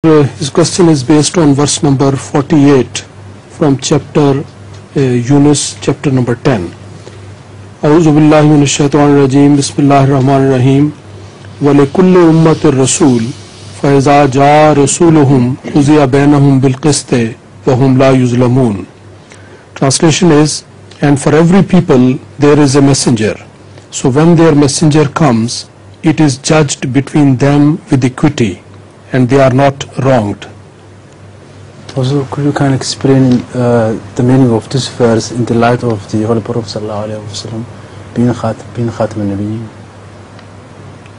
His question is based on verse number 48 from chapter Yunus, chapter number 10. A'udhu billahi minash shaitanir rajeem. Bismillahir rahmanir rahim. Wa likulli ummatir rasul fa iza jaa rasuluhum qudiya bainahum bil qisti wa hum la yuzlamun. Translation is, and for every people there is a messenger. So when their messenger comes, it is judged between them with equity, and they are not wronged. Also, could you kind of explain the meaning of this verse in the light of the Holy Prophet sallallahu alaihi wasallam being Khatam al-Nabiyyin?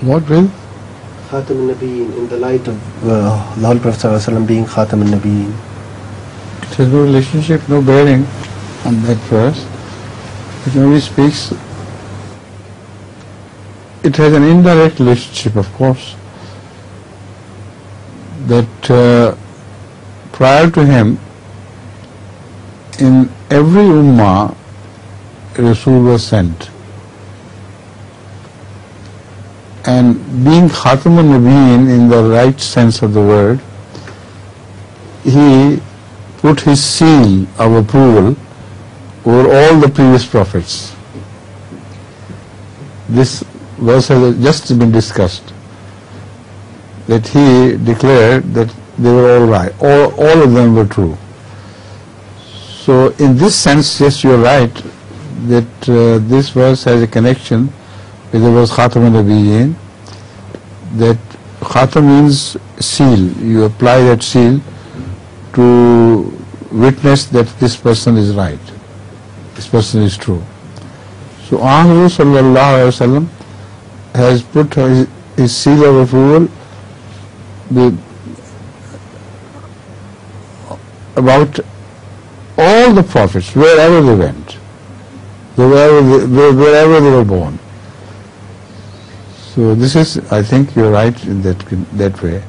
What will? Khatam al-Nabiyyin, in the light of the Holy Prophet sallallahu alaihi wasallam being Khatam al-Nabiyyin. It has no relationship, no bearing on that verse. It only speaks. It has an indirect relationship, of course, that prior to him, in every ummah, Rasul was sent. And being Khatam al-Nabiyyin in the right sense of the word, he put his seal of approval over all the previous prophets. This verse has just been discussed, that he declared that they were all right, all of them were true. So in this sense, yes, you are right, that this verse has a connection with the verse Khatam al-Nabiyyin, that Khatam means seal. You apply that seal to witness that this person is right, this person is true. So Muhammad sallallahu alaihi wasallam has put his seal of approval about all the prophets, wherever they went, wherever they were born. So this is, I think you're right in that way.